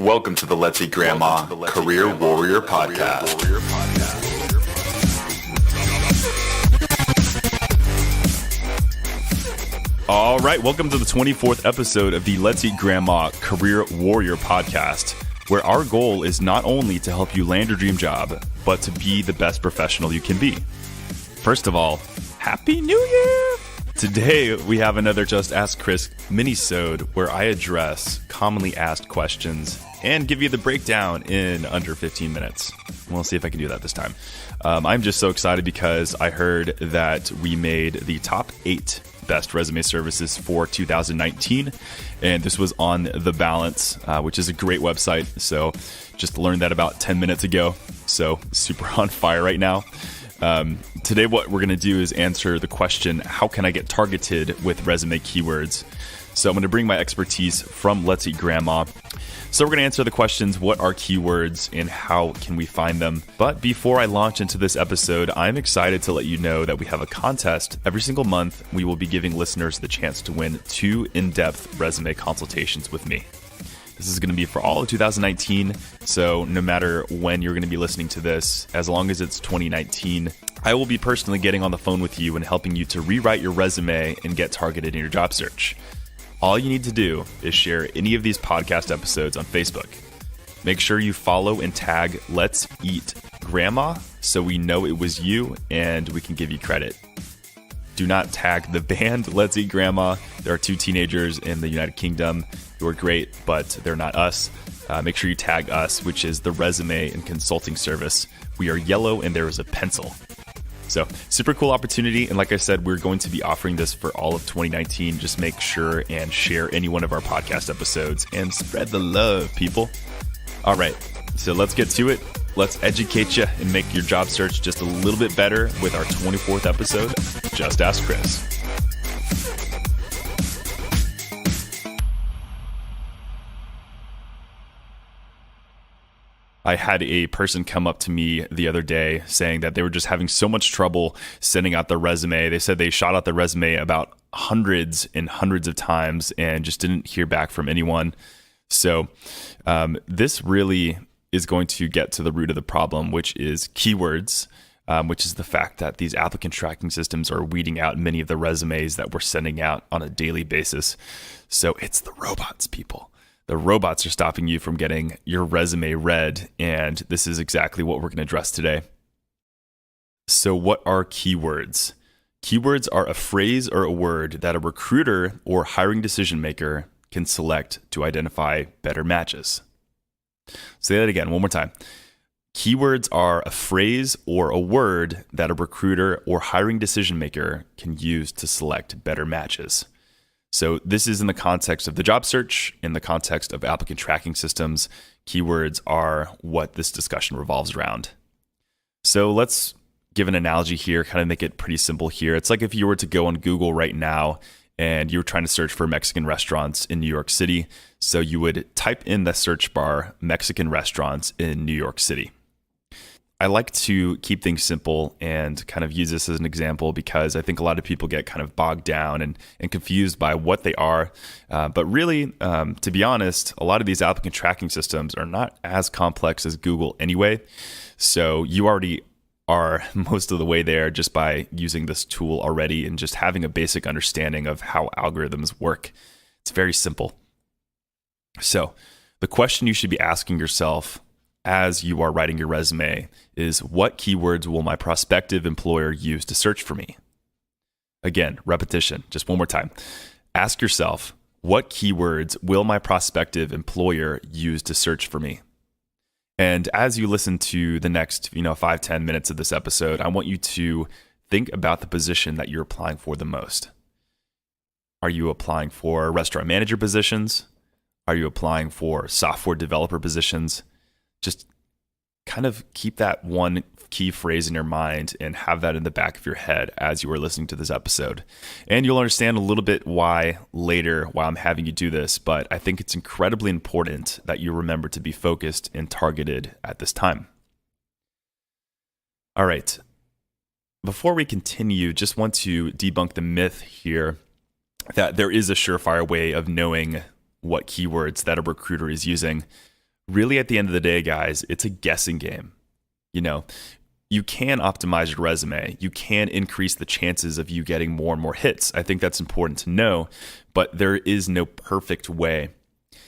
Welcome to the Let's Eat Grandma Career Warrior Podcast. All right, welcome to the 24th episode of the Let's Eat Grandma Career Warrior Podcast, where our goal is not only to help you land your dream job, but to be the best professional you can be. First of all, Happy New Year! Today, we have another Just Ask Chris minisode where I address commonly asked questions and give you the breakdown in under 15 minutes. We'll see if I can do that this time. I'm just so excited because I heard that we made the top 8 best resume services for 2019, and this was on The Balance, which is a great website. So just learned that about 10 minutes ago. So super on fire right now. Today, what we're going to do is answer the question, how can I get targeted with resume keywords? So I'm going to bring my expertise from Let's Eat Grandma. So we're going to answer the questions, what are keywords and how can we find them? But before I launch into this episode, I'm excited to let you know that we have a contest. Every single month, we will be giving listeners the chance to win 2 in-depth resume consultations with me. This is going to be for all of 2019, so no matter when you're going to be listening to this, as long as it's 2019, I will be personally getting on the phone with you and helping you to rewrite your resume and get targeted in your job search. All you need to do is share any of these podcast episodes on Facebook. Make sure you follow and tag Let's Eat Grandma so we know it was you and we can give you credit. Do not tag the band Let's Eat Grandma. There are 2 teenagers in the United Kingdom who are great, but they're not us. Make sure you tag us, which is the resume and consulting service. We are yellow and there is a pencil. So super cool opportunity. And like I said, we're going to be offering this for all of 2019. Just make sure and share any one of our podcast episodes and spread the love, people. All right, so let's get to it. Let's educate you and make your job search just a little bit better with our 24th episode, Just Ask Chris. I had a person come up to me the other day saying that they were just having so much trouble sending out their resume. They said they shot out their resume about hundreds and hundreds of times and just didn't hear back from anyone. So this really is going to get to the root of the problem, which is keywords, which is the fact that these applicant tracking systems are weeding out many of the resumes that we're sending out on a daily basis. So it's the robots, people. The robots are stopping you from getting your resume read, and this is exactly what we're going to address today. So what are keywords? Keywords are a phrase or a word that a recruiter or hiring decision maker can select to identify better matches. Say that again, one more time. Keywords are a phrase or a word that a recruiter or hiring decision maker can use to select better matches. So this is in the context of the job search, in the context of applicant tracking systems. Keywords are what this discussion revolves around. So let's give an analogy here, kind of make it pretty simple here. It's like if you were to go on Google right now and you were trying to search for Mexican restaurants in New York City. So you would type in the search bar, Mexican restaurants in New York City. I like to keep things simple and kind of use this as an example because I think a lot of people get kind of bogged down and confused by what they are. But really, to be honest, a lot of these applicant tracking systems are not as complex as Google anyway. So you already are most of the way there just by using this tool already and just having a basic understanding of how algorithms work. It's very simple. So the question you should be asking yourself as you are writing your resume is, what keywords will my prospective employer use to search for me? Again, repetition, just one more time. Ask yourself, what keywords will my prospective employer use to search for me? And as you listen to the next 5-10 minutes of this episode, I want you to think about the position that you're applying for the most. Are you applying for restaurant manager positions? Are you applying for software developer positions? Just kind of keep that one key phrase in your mind and have that in the back of your head as you are listening to this episode. And you'll understand a little bit why later while I'm having you do this, but I think it's incredibly important that you remember to be focused and targeted at this time. All right. Before we continue, just want to debunk the myth here that there is a surefire way of knowing what keywords that a recruiter is using. Really, at the end of the day, guys, it's a guessing game. You know, you can optimize your resume. You can increase the chances of you getting more and more hits. I think that's important to know, but there is no perfect way.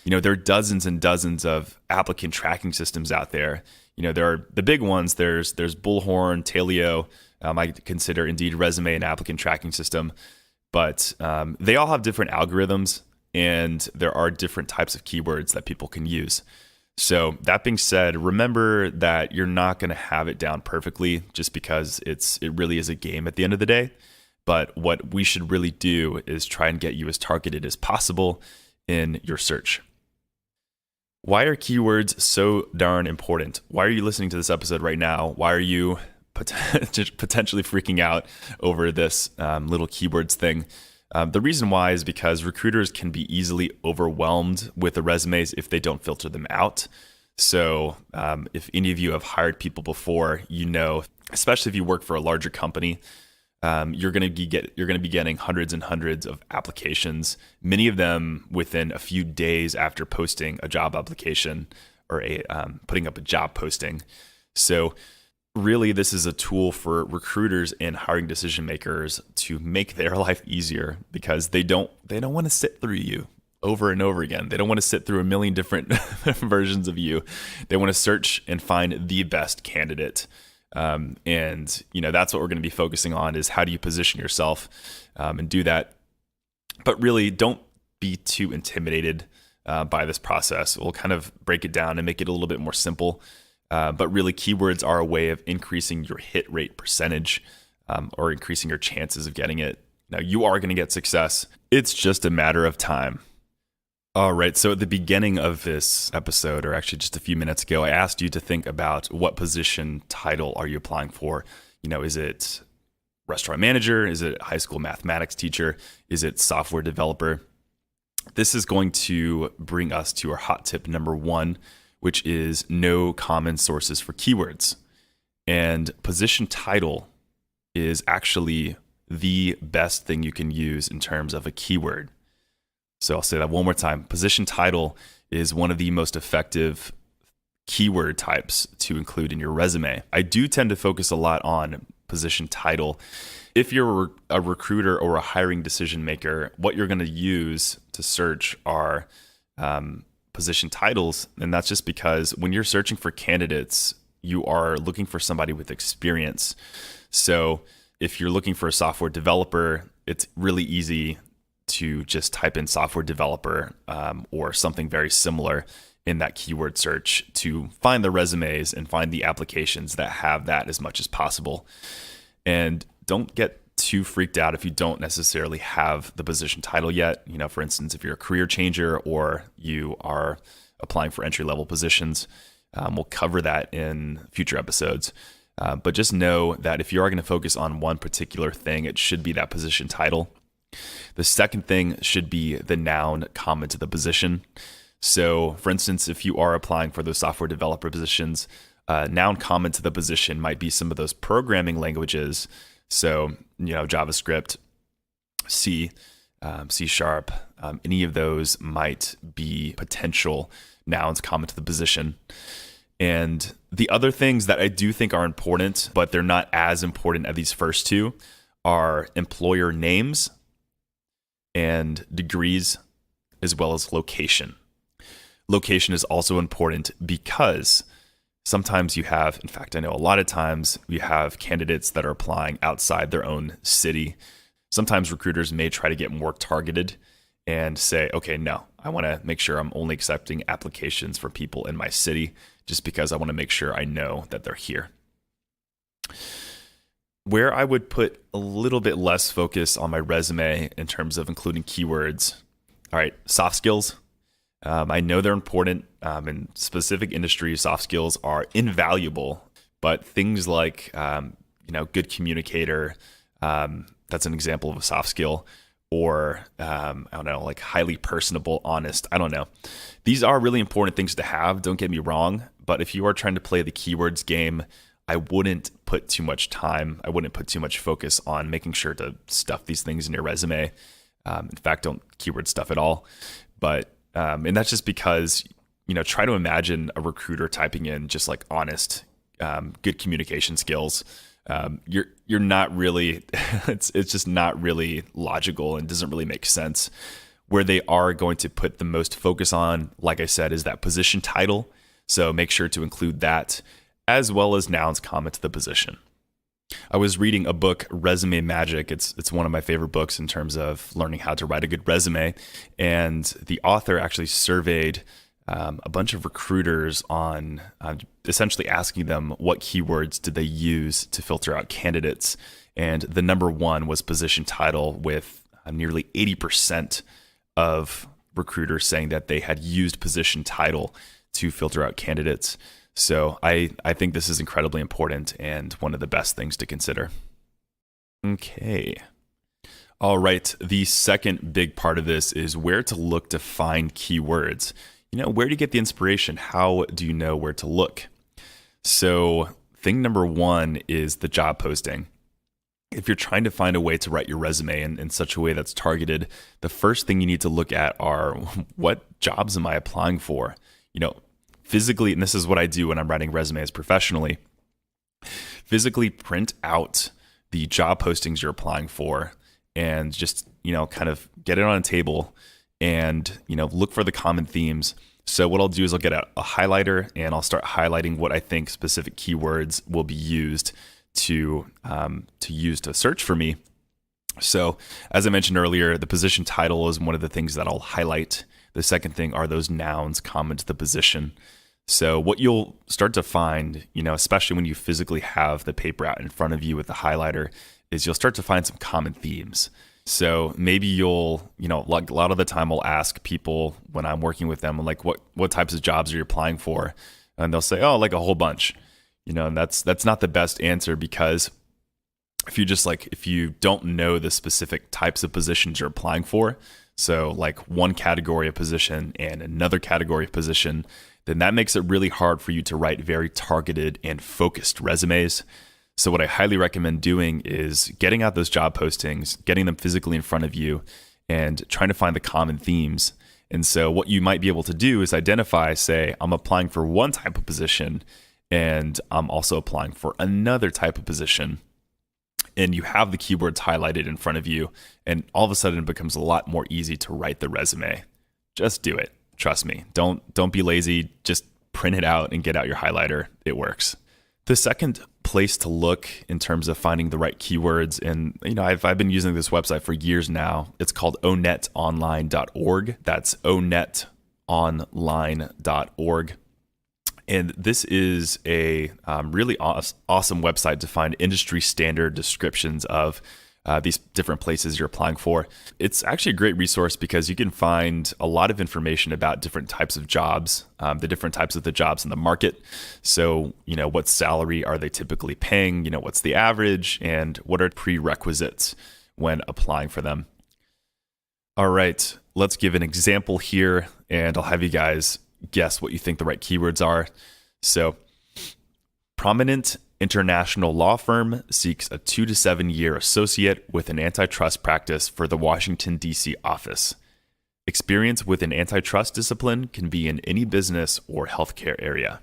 There are dozens and dozens of applicant tracking systems out there. There are the big ones. There's Bullhorn, Taleo. I consider Indeed Resume an applicant tracking system, but they all have different algorithms, and there are different types of keywords that people can use. So that being said, remember that you're not going to have it down perfectly just because it really is a game at the end of the day. But what we should really do is try and get you as targeted as possible in your search. Why are keywords so darn important? Why are you listening to this episode right now? Why are you potentially freaking out over this little keywords thing? The reason why is because recruiters can be easily overwhelmed with the resumes if they don't filter them out. So if any of you have hired people before, especially if you work for a larger company, you're going to be getting hundreds and hundreds of applications, many of them within a few days after posting a job application or putting up a job posting. So really, this is a tool for recruiters and hiring decision makers to make their life easier because they don't want to sit through you over and over again. They don't want to sit through a million different versions of you. They want to search and find the best candidate. And that's what we're going to be focusing on is how do you position yourself and do that. But really, don't be too intimidated by this process. We'll kind of break it down and make it a little bit more simple. But really, keywords are a way of increasing your hit rate percentage or increasing your chances of getting it. Now, you are going to get success. It's just a matter of time. All right. So at the beginning of this episode, or actually just a few minutes ago, I asked you to think about what position title are you applying for? Is it restaurant manager? Is it high school mathematics teacher? Is it software developer? This is going to bring us to our hot tip number 1, which is no common sources for keywords. And position title is actually the best thing you can use in terms of a keyword. So I'll say that one more time. Position title is one of the most effective keyword types to include in your resume. I do tend to focus a lot on position title. If you're a recruiter or a hiring decision maker, what you're going to use to search are position titles. And that's just because when you're searching for candidates, you are looking for somebody with experience. So if you're looking for a software developer, it's really easy to just type in software developer or something very similar in that keyword search to find the resumes and find the applications that have that as much as possible. And don't get too freaked out if you don't necessarily have the position title yet. For instance, if you're a career changer or you are applying for entry-level positions, we'll cover that in future episodes. But just know that if you are going to focus on one particular thing, it should be that position title. The second thing should be the noun common to the position. So, for instance, if you are applying for those software developer positions, noun common to the position might be some of those programming languages. So, JavaScript, C, C#, any of those might be potential nouns common to the position. And the other things that I do think are important, but they're not as important as these first two, are employer names and degrees, as well as location. Location is also important because sometimes you have, in fact, I know a lot of times you have candidates that are applying outside their own city. Sometimes recruiters may try to get more targeted and say, okay, no, I want to make sure I'm only accepting applications for people in my city just because I want to make sure I know that they're here. Where I would put a little bit less focus on my resume in terms of including keywords. All right, soft skills. I know they're important. In specific industries, soft skills are invaluable, but things like, good communicator, that's an example of a soft skill, or, like highly personable, honest. I don't know. These are really important things to have. Don't get me wrong. But if you are trying to play the keywords game, I wouldn't put too much time. I wouldn't put too much focus on making sure to stuff these things in your resume. In fact, don't keyword stuff at all. But and that's just because try to imagine a recruiter typing in just like honest, good communication skills. You're not really, it's just not really logical and doesn't really make sense. Where they are going to put the most focus on, like I said, is that position title. So make sure to include that, as well as nouns common to the position. I was reading a book, Resume Magic. It's one of my favorite books in terms of learning how to write a good resume. And the author actually surveyed a bunch of recruiters on essentially asking them what keywords did they use to filter out candidates. And the number one was position title, with nearly 80% of recruiters saying that they had used position title to filter out candidates. So I think this is incredibly important and one of the best things to consider. Okay. All right. The second big part of this is where to look to find keywords. Where do you get the inspiration? How do you know where to look? So thing number one is the job posting. If you're trying to find a way to write your resume in such a way that's targeted, the first thing you need to look at are, what jobs am I applying for? Physically, and this is what I do when I'm writing resumes professionally, physically print out the job postings you're applying for and just, kind of get it on a table and, look for the common themes. So what I'll do is I'll get a highlighter and I'll start highlighting what I think specific keywords will be used to use to search for me. So as I mentioned earlier, the position title is one of the things that I'll highlight. The second thing are those nouns common to the position. So what you'll start to find, especially when you physically have the paper out in front of you with the highlighter, is you'll start to find some common themes. So maybe you'll, like a lot of the time I'll ask people when I'm working with them, like, what types of jobs are you applying for? And they'll say, oh, like a whole bunch. And that's not the best answer, because if you don't know the specific types of positions you're applying for, so like one category of position and another category of position, then that makes it really hard for you to write very targeted and focused resumes. So what I highly recommend doing is getting out those job postings, getting them physically in front of you, and trying to find the common themes. And so what you might be able to do is identify, say, I'm applying for one type of position, and I'm also applying for another type of position. And you have the keywords highlighted in front of you, and all of a sudden it becomes a lot more easy to write the resume. Just do it. Trust me. Don't be lazy. Just print it out and get out your highlighter. It works. The second place to look in terms of finding the right keywords, and I've been using this website for years now. It's called onetonline.org. That's onetonline.org. And this is a really awesome website to find industry standard descriptions of these different places you're applying for. It's actually a great resource because you can find a lot of information about different types of jobs, the different types of the jobs in the market. So, what salary are they typically paying? What's the average, and what are prerequisites when applying for them? All right, let's give an example here, and I'll have you guys guess what you think the right keywords are. So, prominent international law firm seeks a 2 to 7 year associate with an antitrust practice for the Washington, D.C. office. Experience with an antitrust discipline can be in any business or healthcare area.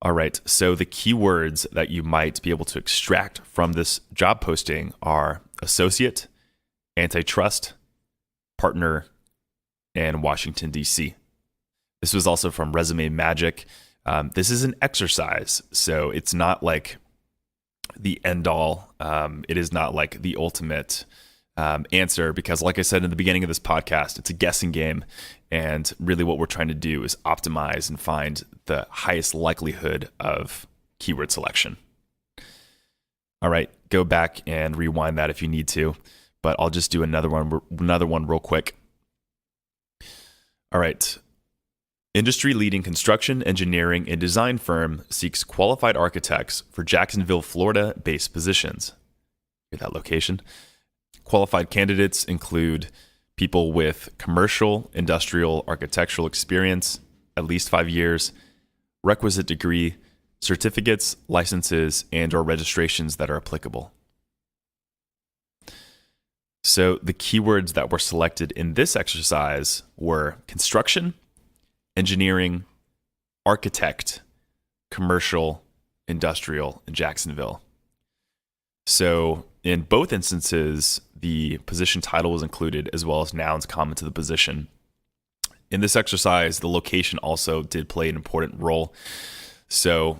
All right, so the keywords that you might be able to extract from this job posting are associate, antitrust, partner, and Washington, D.C. This was also from Resume Magic. This is an exercise, so it's not like the end all. It is not like the ultimate answer, because like I said in the beginning of this podcast, it's a guessing game. And really what we're trying to do is optimize and find the highest likelihood of keyword selection. All right, go back and rewind that if you need to, but I'll just do another one real quick. All right. Industry-leading construction, engineering, and design firm seeks qualified architects for Jacksonville, Florida-based positions. Hear that location. Qualified candidates include people with commercial, industrial, architectural experience, at least 5 years, requisite degree, certificates, licenses, and/or registrations that are applicable. So the keywords that were selected in this exercise were construction, engineering, architect, commercial, industrial in Jacksonville. So in both instances, the position title was included as well as nouns common to the position. In this exercise, the location also did play an important role. So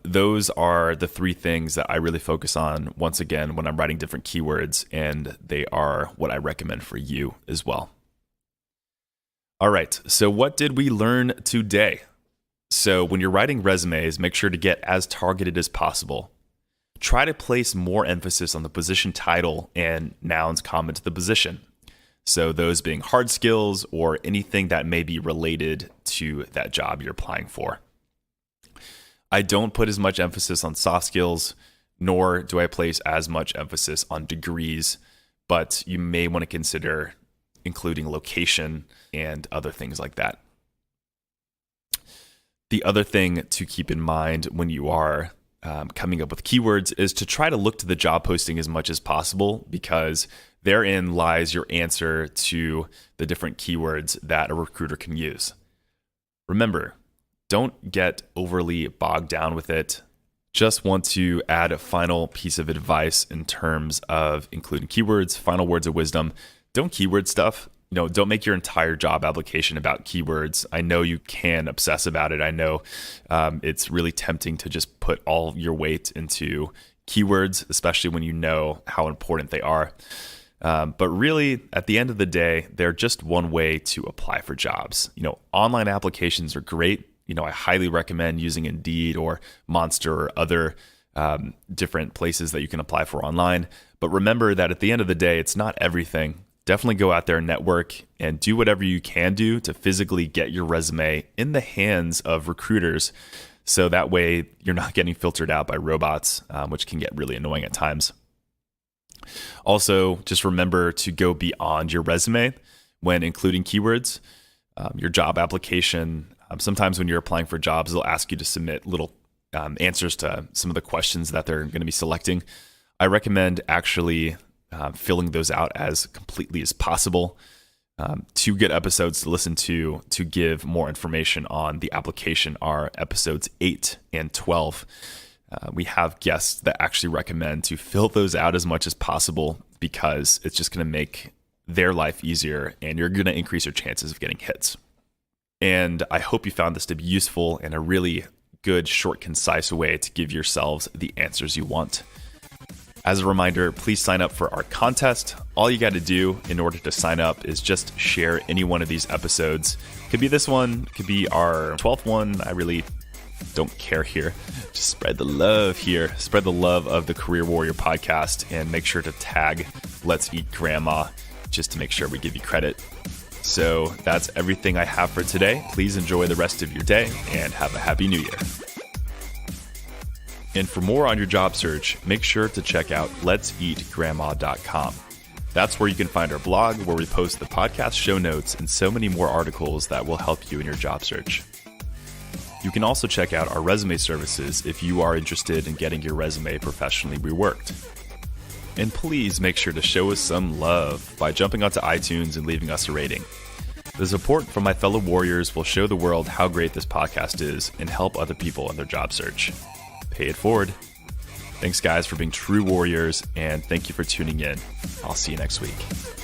those are the three things that I really focus on, once again, when I'm writing different keywords, and they are what I recommend for you as well. All right, so what did we learn today? So when you're writing resumes, make sure to get as targeted as possible. Try to place more emphasis on the position title and nouns common to the position. So those being hard skills or anything that may be related to that job you're applying for. I don't put as much emphasis on soft skills, nor do I place as much emphasis on degrees, but you may want to consider including location and other things like that. The other thing to keep in mind when you are coming up with keywords is to try to look to the job posting as much as possible, because therein lies your answer to the different keywords that a recruiter can use. Remember, don't get overly bogged down with it. Just want to add a final piece of advice in terms of including keywords, final words of wisdom. Don't keyword stuff. Don't make your entire job application about keywords. I know you can obsess about it. I know it's really tempting to just put all your weight into keywords, especially when you know how important they are. But really, at the end of the day, they're just one way to apply for jobs. Online applications are great. I highly recommend using Indeed or Monster or other different places that you can apply for online. But remember that at the end of the day, it's not everything. Definitely go out there and network and do whatever you can do to physically get your resume in the hands of recruiters. So that way you're not getting filtered out by robots, which can get really annoying at times. Also, just remember to go beyond your resume when including keywords. Your job application, sometimes when you're applying for jobs, they'll ask you to submit little answers to some of the questions that they're going to be selecting. I recommend actually filling those out as completely as possible. Two good episodes to listen to give more information on the application are episodes 8 and 12. We have guests that actually recommend to fill those out as much as possible, because it's just going to make their life easier and you're going to increase your chances of getting hits. And I hope you found this to be useful and a really good, short, concise way to give yourselves the answers you want. As a reminder, please sign up for our contest. All you got to do in order to sign up is just share any one of these episodes. Could be this one, could be our 12th one. I really don't care here. Just spread the love here. Spread the love of the Career Warrior podcast, and make sure to tag Let's Eat Grandma just to make sure we give you credit. So that's everything I have for today. Please enjoy the rest of your day and have a happy new year. And for more on your job search, make sure to check out letseatgrandma.com. That's where you can find our blog, where we post the podcast show notes and so many more articles that will help you in your job search. You can also check out our resume services if you are interested in getting your resume professionally reworked. And please make sure to show us some love by jumping onto iTunes and leaving us a rating. The support from my fellow warriors will show the world how great this podcast is and help other people in their job search. Pay it forward. Thanks, guys, for being true warriors, and thank you for tuning in. I'll see you next week.